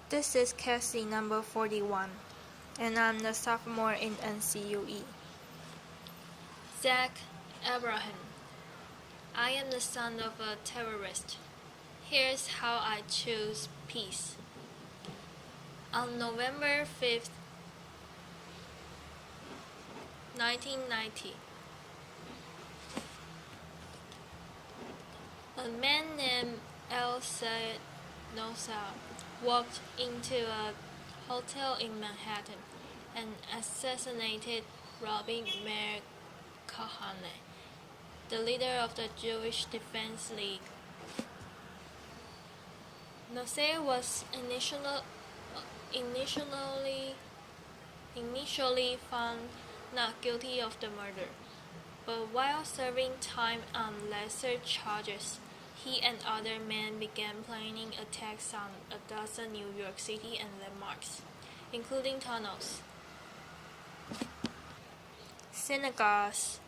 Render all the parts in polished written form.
This is Cassie number 41, and I'm the sophomore in NCUE. Zach Ebrahim. I am the son of a terrorist. Here's how I choose peace. On November 5th, 1990, a man named El Sayed Nosal walked into a hotel in Manhattan and assassinated Rabbi Meir Kahane, the leader of the Jewish Defense League. Nosal was initially found not guilty of the murder, but while serving time on lesser charges, he and other men began planning attacks on a dozen New York City and landmarks, including tunnels, synagogues,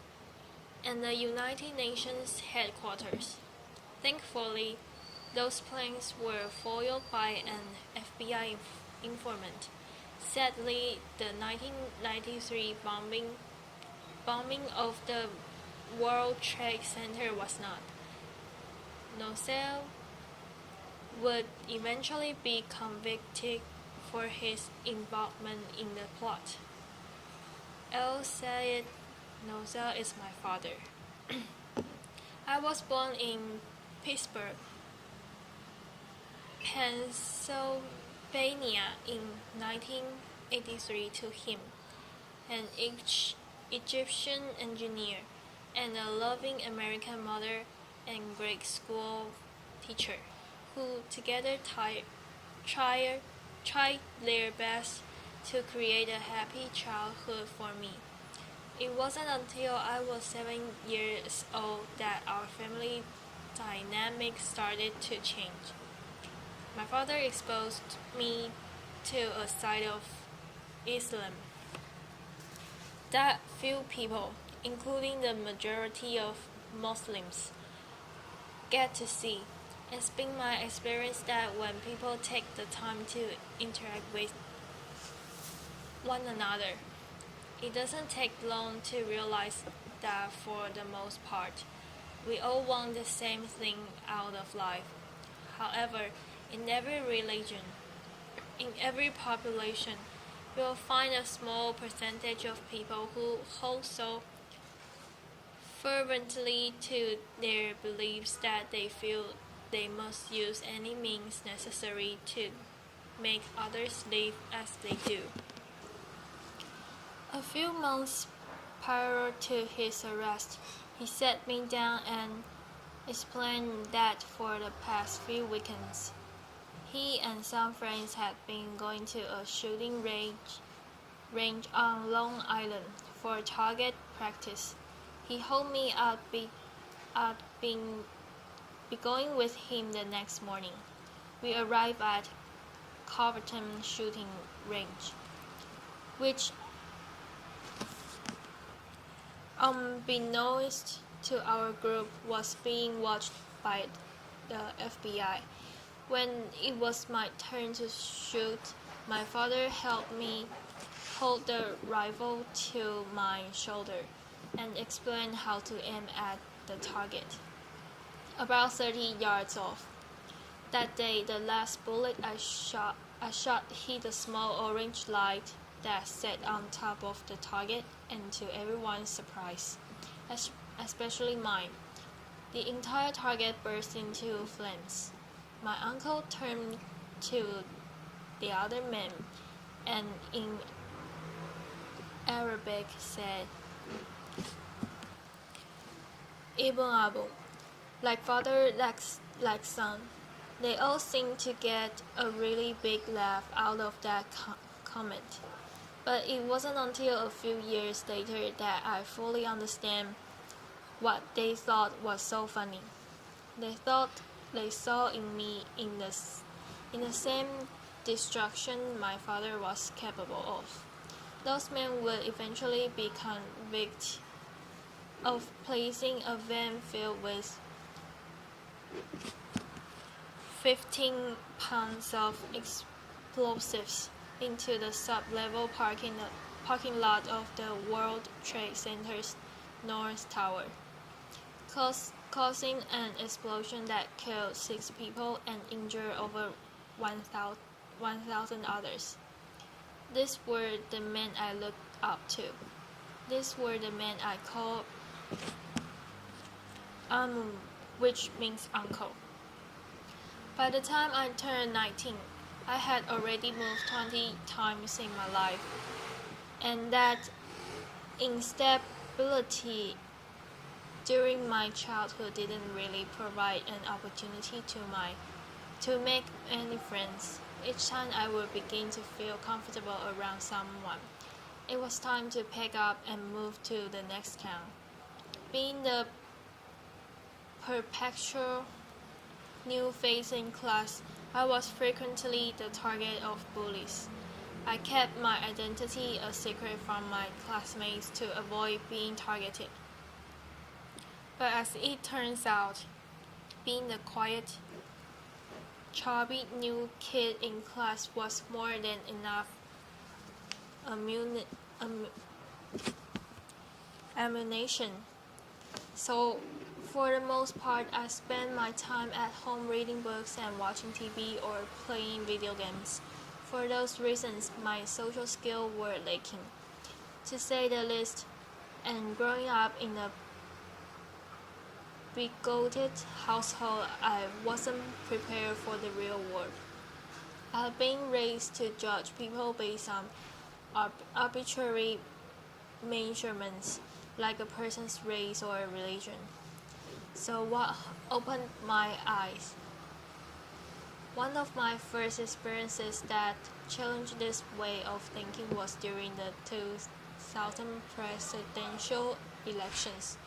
and the United Nations headquarters. Thankfully, those plans were foiled by an FBI informant. Sadly, the 1993 bombing of the World Trade Center was not. Nosal would eventually be convicted for his involvement in the plot. El Sayed Nosal is my father. I was born in Pittsburgh, Pennsylvania in 1983 to him, an Egyptian engineer and a loving American mother and grade school teacher, who together tried their best to create a happy childhood for me. It wasn't until I was 7 years old that our family dynamic started to change. My father exposed me to a side of Islam that few people, including the majority of Muslims, get to see. It's been my experience that when people take the time to interact with one another, it doesn't take long to realize that for the most part, we all want the same thing out of life. However, in every religion, in every population, you will find a small percentage of people who hold so fervently to their beliefs that they feel they must use any means necessary to make others live as they do. A few months prior to his arrest, he sat me down and explained that for the past few weekends, he and some friends had been going to a shooting range on Long Island for target practice. He told me I'd be going with him the next morning. We arrived at Carverton shooting range, which, unbeknownst to our group, was being watched by the FBI. When it was my turn to shoot, my father helped me hold the rifle to my shoulder and explained how to aim at the target, about 30 yards off. That day, the last bullet I shot hit a small orange light that sat on top of the target, and to everyone's surprise, especially mine, the entire target burst into flames. My uncle turned to the other men and in Arabic said, Ibn Abu, like father, like son. They all seemed to get a really big laugh out of that comment. But it wasn't until a few years later that I fully understand what they thought was so funny. They thought they saw in me in the same destruction my father was capable of. Those men would eventually be convicted of placing a van filled with 15 pounds of explosives into the sub-level parking lot of the World Trade Center's North Tower, causing an explosion that killed 6 people and injured over 1,000 others. These were the men I looked up to. These were the men I called which means uncle. By the time I turned 19, I had already moved 20 times in my life, and that instability during my childhood didn't really provide an opportunity to make any friends. Each time I would begin to feel comfortable around someone, it was time to pack up and move to the next town. Being the perpetual new face in class, I was frequently the target of bullies. I kept my identity a secret from my classmates to avoid being targeted. But as it turns out, being the quiet, chubby new kid in class was more than enough ammunition. So, for the most part, I spent my time at home reading books and watching TV or playing video games. For those reasons, my social skills were lacking, to say the least, and growing up in a bigoted household, I wasn't prepared for the real world. I had been raised to judge people based on arbitrary measurements, like a person's race or religion. So what opened my eyes? One of my first experiences that challenged this way of thinking was during the 2000 presidential elections.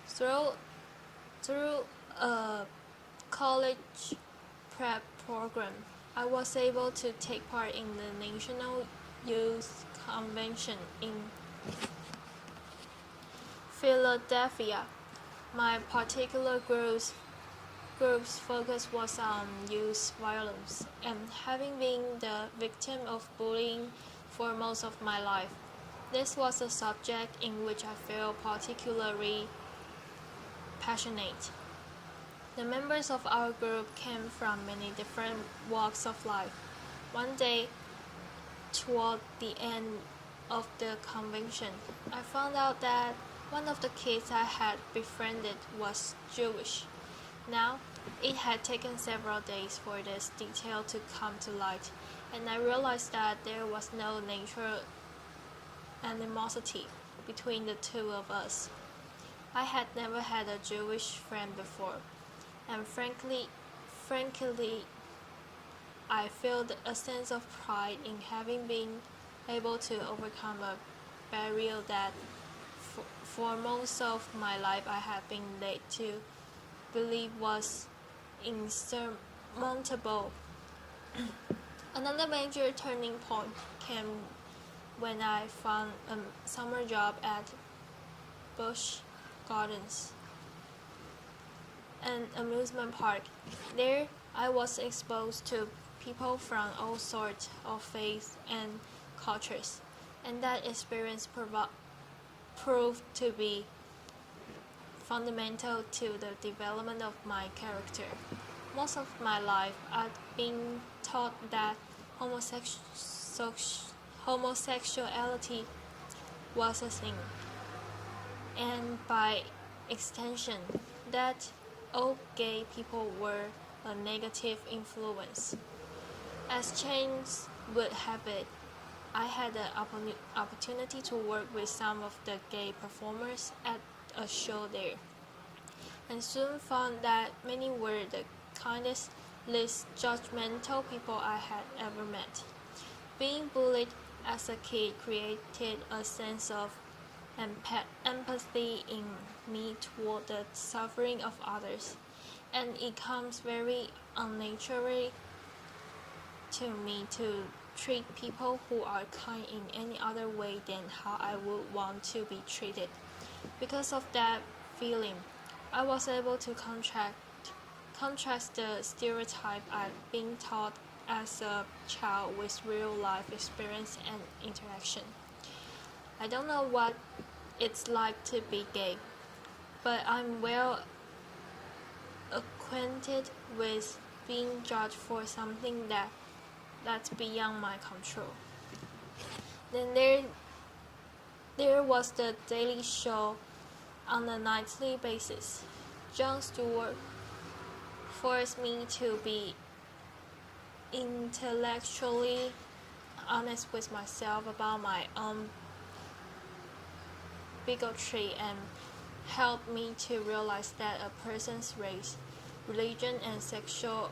Through a college prep program, I was able to take part in the National Youth Convention in Philadelphia. My particular group's focus was on youth violence, and having been the victim of bullying for most of my life, this was a subject in which I felt particularly passionate. The members of our group came from many different walks of life. One day, toward the end of the convention, I found out that one of the kids I had befriended was Jewish. Now, it had taken several days for this detail to come to light, and I realized that there was no natural animosity between the two of us. I had never had a Jewish friend before, and frankly, I felt a sense of pride in having been able to overcome a barrier that for most of my life I had been led to believe was insurmountable. Another major turning point came when I found a summer job at Busch Gardens, an amusement park. There, I was exposed to people from all sorts of faiths and cultures, and that experience proved to be fundamental to the development of my character. Most of my life, I'd been taught that homosexuality was a sin, and by extension, that all gay people were a negative influence. As chance would have it, I had the opportunity to work with some of the gay performers at a show there, and soon found that many were the kindest, least judgmental people I had ever met. Being bullied as a kid created a sense of empathy in me toward the suffering of others, and it comes very unnaturally to me to treat people who are kind in any other way than how I would want to be treated. Because of that feeling, I was able to contrast the stereotype I'd been taught as a child with real life experience and interaction. I don't know what it's like to be gay, but I'm well acquainted with being judged for something that's beyond my control. Then there was the Daily Show on a nightly basis. Jon Stewart forced me to be intellectually honest with myself about my own bigotry and helped me to realize that a person's race, religion, and sexual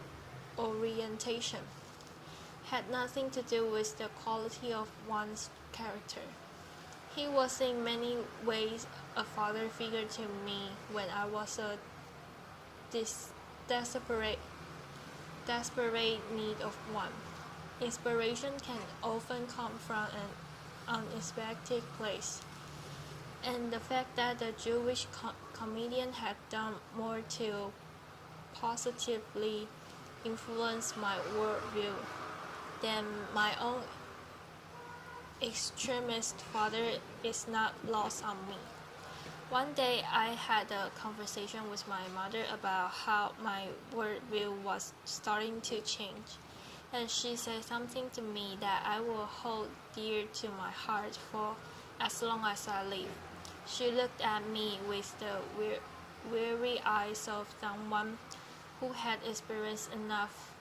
orientation had nothing to do with the quality of one's character. He was in many ways a father figure to me when I was a desperate need of one. Inspiration can often come from an unexpected place, and the fact that the Jewish comedian had done more to positively influence my worldview than my own extremist father is not lost on me. One day I had a conversation with my mother about how my worldview was starting to change, and she said something to me that I will hold dear to my heart for as long as I live. She looked at me with the weary eyes of someone who had experienced enough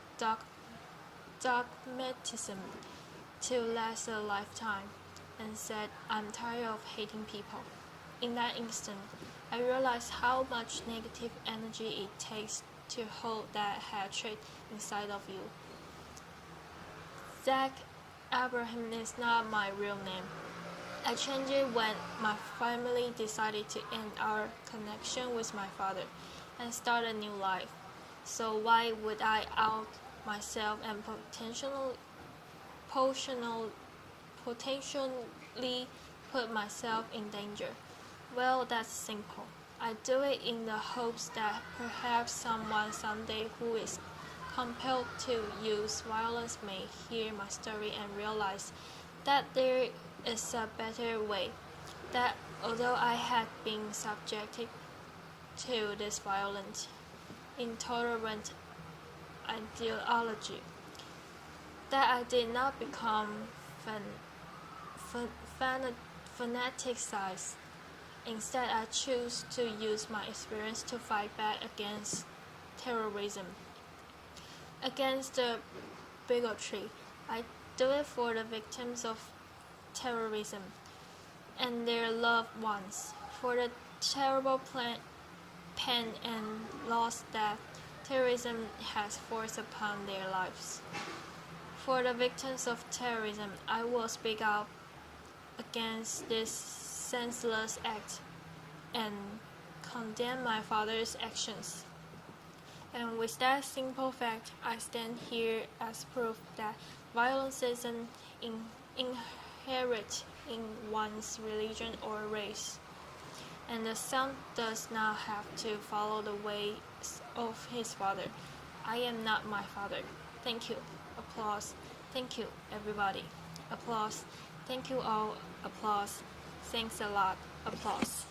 dogmatism to last a lifetime, and said, "I'm tired of hating people." In that instant, I realized how much negative energy it takes to hold that hatred inside of you. Zach Ebrahim is not my real name. I changed it when my family decided to end our connection with my father and start a new life. So why would I out myself and potentially put myself in danger? Well, that's simple. I do it in the hopes that perhaps someone someday who is compelled to use violence may hear my story and realize that there is a better way, that although I had been subjected to this violent, intolerant ideology, that I did not become fanaticized. Instead, I choose to use my experience to fight back against terrorism, against the bigotry. I do it for the victims of terrorism and their loved ones, for the terrible pain and loss that terrorism has forced upon their lives. For the victims of terrorism, I will speak out against this senseless act and condemn my father's actions. And with that simple fact, I stand here as proof that violence isn't inherent in one's religion or race, and the son does not have to follow the ways of his father. I am not my father. Thank you. Applause. Thank you, everybody. Applause. Thank you all. Applause. Thanks a lot. Applause.